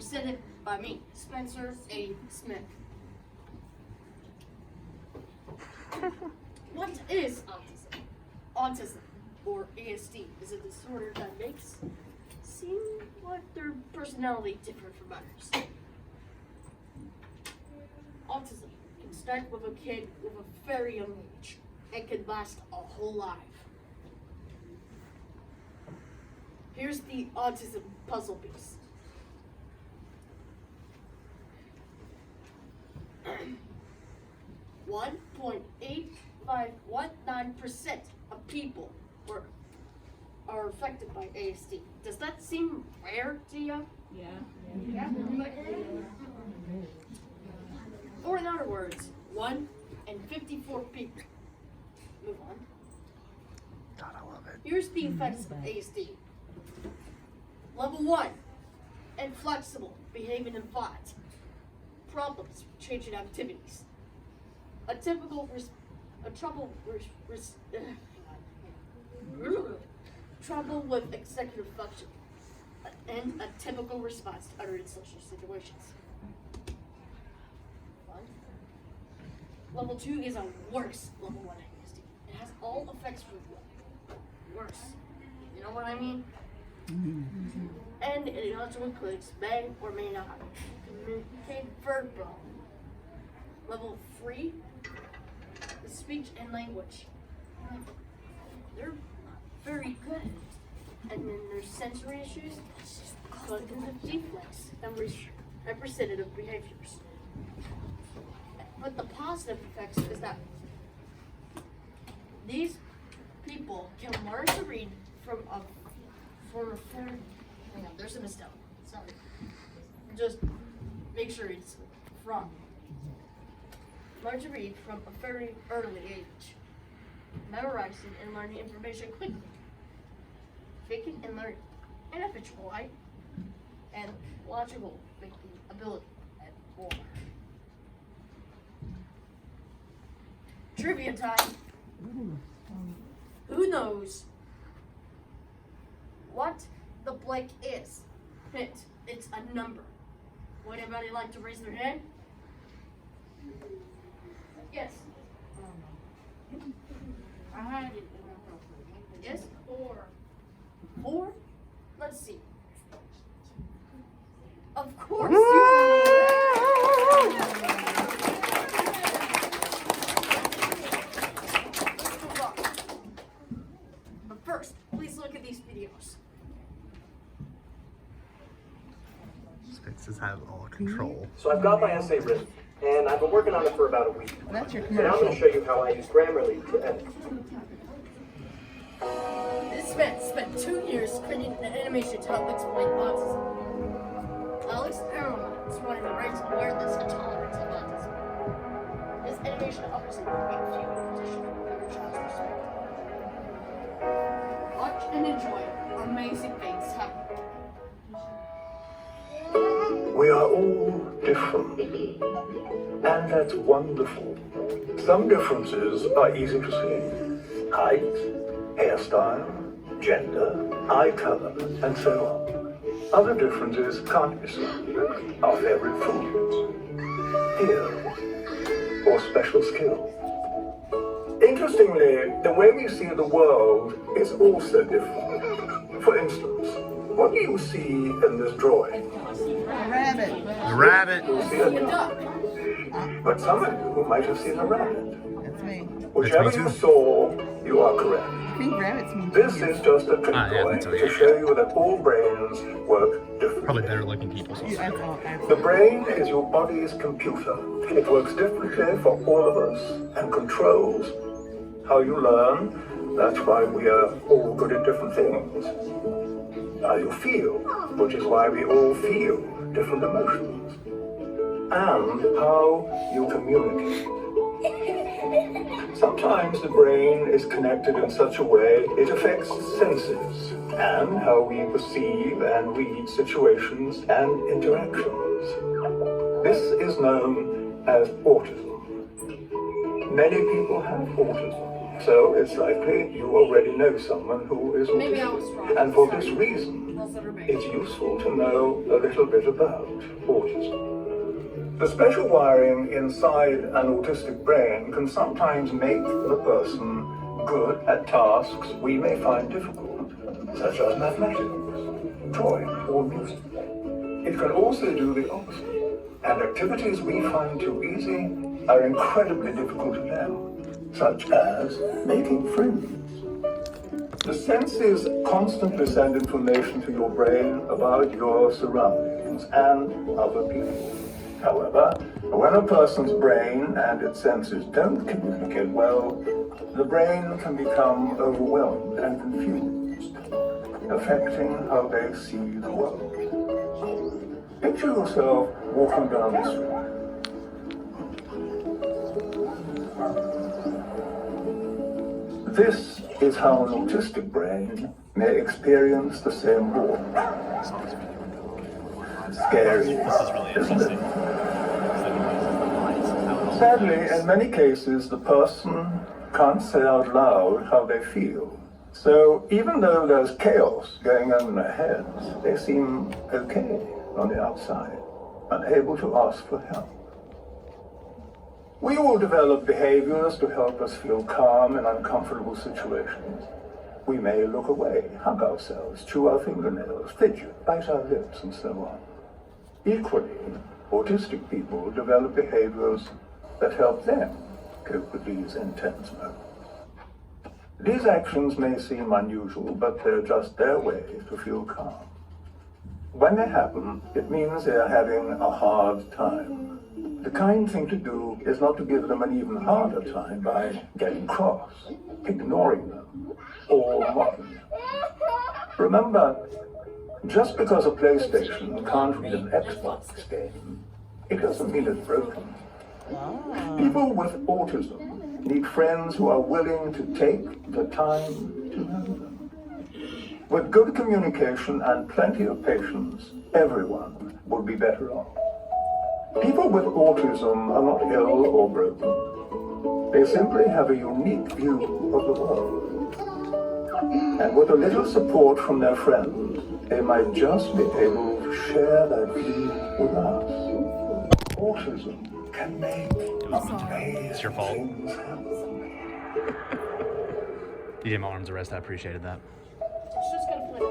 presented by me, Spencer A. Smith. What is autism? Autism, or ASD, is a disorder that makes seem like their personality different from others. Autism can start with a kid with a very young age and can last a whole life. Here's the autism puzzle piece. One 1.8519% of people are affected by ASD. Does that seem rare to you? Yeah. Or in other words, 1 in 54 people. Move on. God, I love it. Here's the effects of ASD. Level 1, inflexible behaving in thought. Problems changing activities. Trouble with executive function, and a typical response to other social situations. Level 2 is a worse level 1 ASD. It has all effects for worse. You know what I mean? And it also includes may or may not communicate verbal. Level 3 is speech and language. They're not very good at it. And then there's sensory issues, cognitive defects, and representative behaviors. But the positive effects is that these people can learn to read from a hang on, there's a misspelling. Sorry. Just make sure it's from. Learn to read from a very early age. Memorizing and learning information quickly. Thinking and learning individual and logical thinking ability and more. Trivia time. Who knows what the blank is? Hint, it's a number. Would anybody like to raise their hand? Yes. I had it. Yes? 4. 4? Let's see. Of course you. But first, please look at these videos. Sphinxes have all control. So I've got my essay written, and I've been working on it for about a week. That's your So now I'm going to show you how I use Grammarly to edit. This man spent 2 years creating an animation to help explain autism. Alex Perelman is one of the raised awareness and tolerance of autism. His animation offers a few position from every child's perspective. Watch and enjoy amazing things happen. We are all different, and that's wonderful. Some differences are easy to see. Height, hairstyle, gender, eye color, and so on. Other differences can't be seen. Our favorite foods, fear, or special skill. Interestingly, the way we see the world is also different. For instance, what do you see in this drawing? A rabbit. The rabbit. You see a duck. But some of you might have seen a rabbit. That's me. Whichever too. you saw, you are correct. I think rabbits mean This chickens. is just a trick Yeah, drawing that's all, to yeah. show you that all brains work Probably differently. better looking people. So. That's all. The brain is your body's computer. It works differently for all of us and controls how you learn. That's why we are all good at different things. How you feel, which is why we all feel different emotions. And how you communicate. Sometimes the brain is connected in such a way it affects senses and how we perceive and read situations and interactions. This is known as autism. Many people have autism, so it's likely you already know someone who is Maybe I was autistic. wrong. And for this reason, it's useful to know a little bit about autism. The special wiring inside an autistic brain can sometimes make the person good at tasks we may find difficult, such as mathematics, drawing, or music. It can also do the opposite, and activities we find too easy are incredibly difficult to them, such as making friends. The senses constantly send information to your brain about your surroundings and other people. However, when a person's brain and its senses don't communicate well, the brain can become overwhelmed and confused, affecting how they see the world. Picture yourself walking down the street. This is how an autistic brain may experience the same world. Scary, isn't it? Sadly, in many cases, the person can't say out loud how they feel. So even though there's chaos going on in their heads, they seem okay on the outside, unable to ask for help. We all develop behaviors to help us feel calm in uncomfortable situations. We may look away, hug ourselves, chew our fingernails, fidget, bite our lips, and so on. Equally, autistic people develop behaviors that help them cope with these intense moments. These actions may seem unusual, but they're just their way to feel calm. When they happen, it means they're having a hard time. The kind thing to do is not to give them an even harder time by getting cross, ignoring them, or mocking them. Remember, just because a PlayStation can't read an Xbox game, it doesn't mean it's broken. People with autism need friends who are willing to take the time to know them. With good communication and plenty of patience, everyone will be better off. People with autism are not ill or broken. They simply have a unique view of the world. And with a little support from their friends, they might just be able to share that view with us. Autism can make amazing It's your fault. things happen. You gave my arms a rest. I appreciated that. It's just gonna play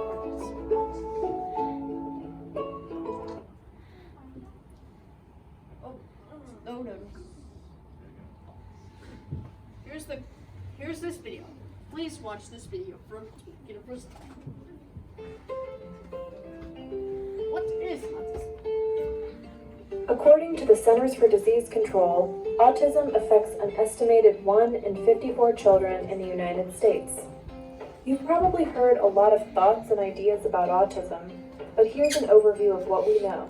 Oh, no. Here's this video. Please watch this video from get a first time. What is autism? According to the Centers for Disease Control, autism affects an estimated 1 in 54 children in the United States. You've probably heard a lot of thoughts and ideas about autism, but here's an overview of what we know.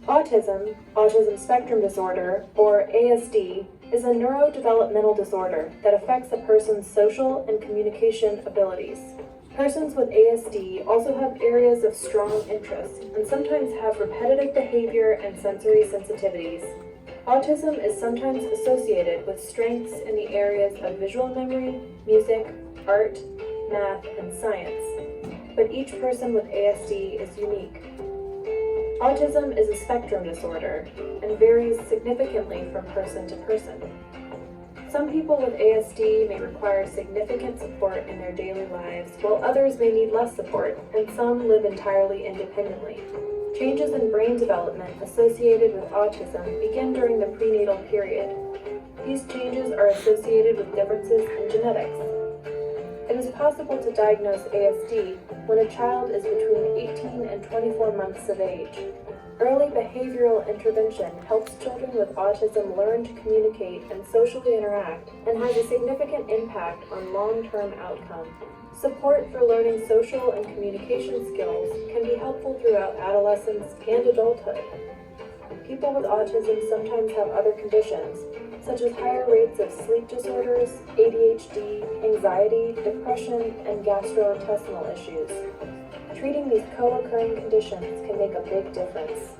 Autism, autism spectrum disorder, or ASD, is a neurodevelopmental disorder that affects a person's social and communication abilities. Persons with ASD also have areas of strong interest and sometimes have repetitive behavior and sensory sensitivities. Autism is sometimes associated with strengths in the areas of visual memory, music, art, math, and science, but each person with ASD is unique. Autism is a spectrum disorder and varies significantly from person to person. Some people with ASD may require significant support in their daily lives, while others may need less support, and some live entirely independently. Changes in brain development associated with autism begin during the prenatal period. These changes are associated with differences in genetics. It is possible to diagnose ASD when a child is between 18 and 24 months of age. Early behavioral intervention helps children with autism learn to communicate and socially interact and has a significant impact on long-term outcome. Support for learning social and communication skills can be helpful throughout adolescence and adulthood. People with autism sometimes have other conditions, such as higher rates of sleep disorders, ADHD, anxiety, depression, and gastrointestinal issues. treating these co-occurring conditions can make a big difference.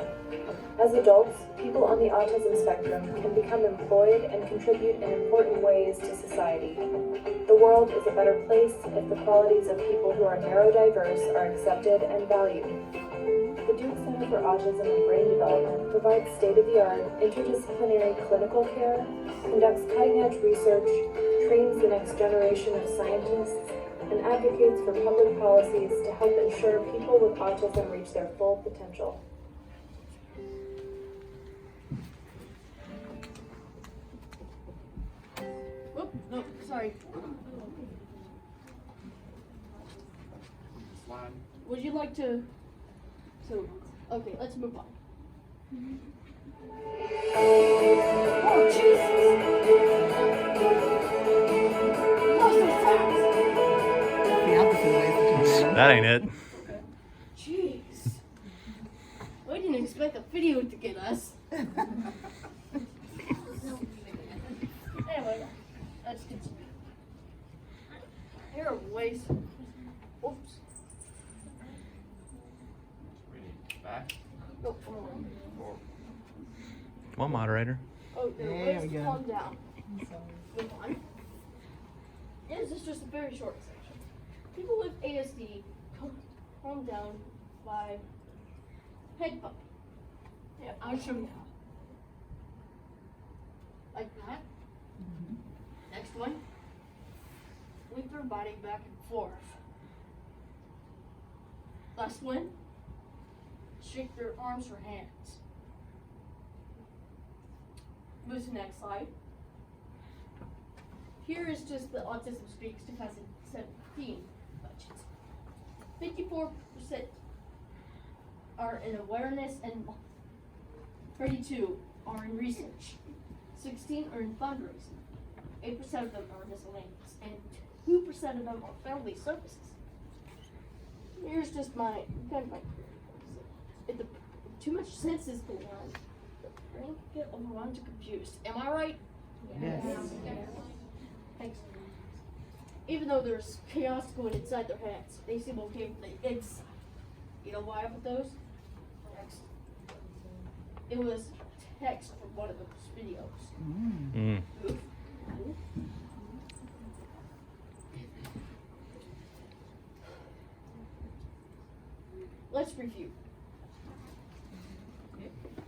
As adults, people on the autism spectrum can become employed and contribute in important ways to society. The world is a better place if the qualities of people who are neurodiverse are accepted and valued. The Duke Center for Autism and Brain Development provides state-of-the-art, interdisciplinary clinical care, conducts cutting-edge research, trains the next generation of scientists, and advocates for public policies to help ensure people with autism reach their full potential. Whoop, no, sorry. Would you like to? So, okay, let's move on. Oh, Jesus! Oh, so fast! The opposite way. That ain't it. Jeez. We didn't expect the video to get us. Anyway, let's continue. Here are ways. Oops. Back? No, forward. One moderator. Oh, there are There ways we to go. calm down. Move on. This is just a very short section. People with ASD calm down by head bumping. Yeah, I'll show you how. Like that. Next one. Whip your body back and forth. Last one. Shake your arms or hands. Move to the next slide. Here is just the Autism Speaks 2017 budget. 54% are in awareness and 32 are in research. 16 are in fundraising. 8% of them are miscellaneous, and 2% of them are family services. Here's just my kind of my if too much sense is going on, the brain can get overwhelmed and confused. Am I right? Yes. Thanks. Even though there's chaos going inside their heads, they seem okay with the inside. You know why I put those? Text. It was text from one of those videos. Mm. Oof. Let's review.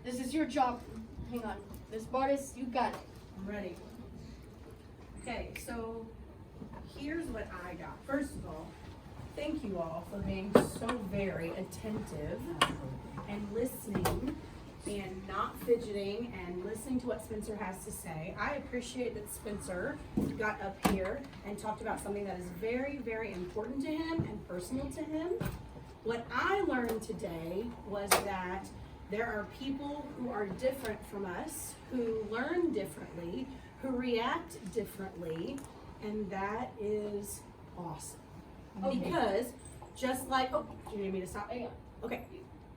This is your job. Hang on. Miss Bartis, you got it. I'm ready. Okay, so here's what I got. First of all, thank you all for being so very attentive and listening and not fidgeting and listening to what Spencer has to say. I appreciate that Spencer got up here and talked about something that is very, very important to him and personal to him. What I learned today was that there are people who are different from us, who learn differently, who react differently, and that is awesome. Okay. Because just like, oh, do you need me to stop? Hang on. Okay,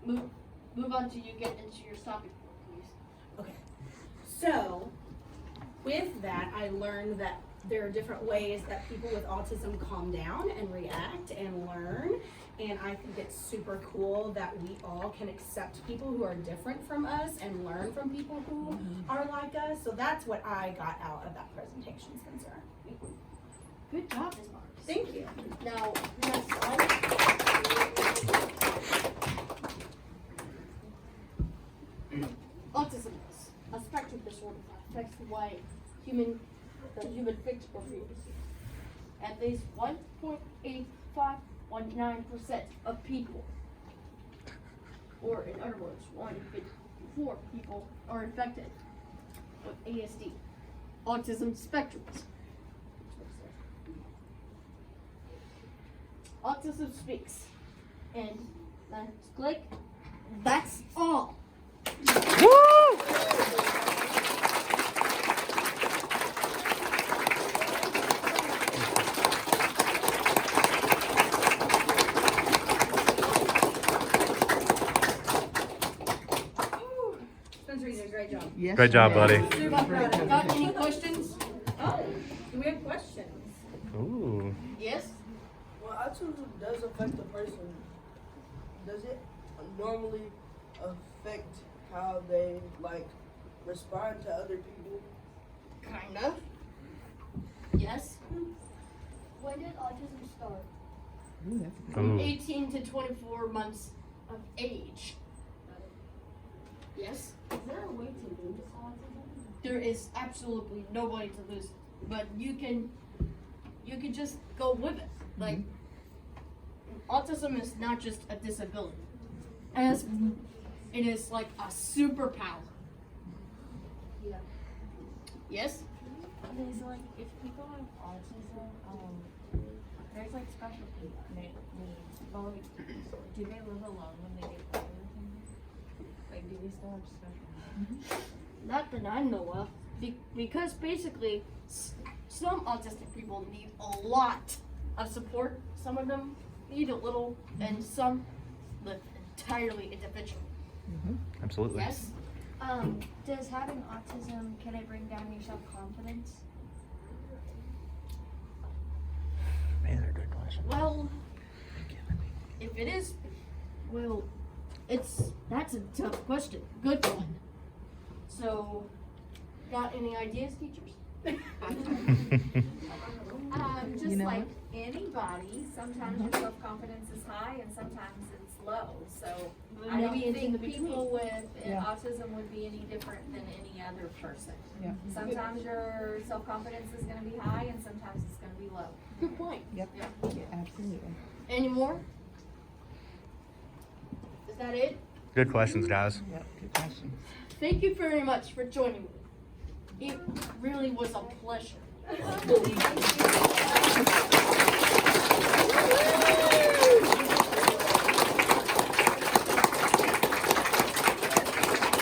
Move on till you get into your stopping point, please. okay. So, with that, I learned that there are different ways that people with autism calm down and react and learn. And I think it's super cool that we all can accept people who are different from us and learn from people who are like us. So that's what I got out of that presentation, Spencer. Good job, Ms. Marks. Thank you. Now, next slide. Autism is a spectrum disorder that affects the way the human thinks or feels. At least 1.8519% of people, or in other words, 1 in 54 people are infected with ASD, autism spectrum. Autism Speaks. And let's click. That's all. Spencer, you did a great job. Yes, Great job, you buddy. did. Super proud of you. Got any questions? Oh, do we have questions? Ooh. Yes? Well, autism does affect the person does it normally affect how they like respond to other people? Kind of. Yes. When did autism start? From Ooh. 18 to 24 months of age. Yes. Is there a way to lose autism? There is absolutely no way to lose it, but you can just go with it. Like, autism is not just a disability, as it is like a superpower. Yeah. Yes. There's like, if people have autism, there's like special needs, but like, do they live alone when they get older? Like, do they still have special needs? Not that I know of, because basically some autistic people need a lot of support. Some of them need a little, and some live entirely individually. Absolutely. Yes. Does having autism, can it bring down your self-confidence? Man, they're good questions. Well, if it is, well, that's a tough question. Good one. So, got any ideas, teachers? Just like anybody, sometimes your self-confidence is high and sometimes it's low. So I don't Maybe it's in think the people with Yeah. autism would be any different than any other person. Yeah. Sometimes your self-confidence is gonna be high and sometimes it's gonna be low. Good point. Yep. Yeah. Absolutely. Any more? Is that it? Good questions, guys. Yep. Good question. Thank you very much for joining me. It really was a pleasure.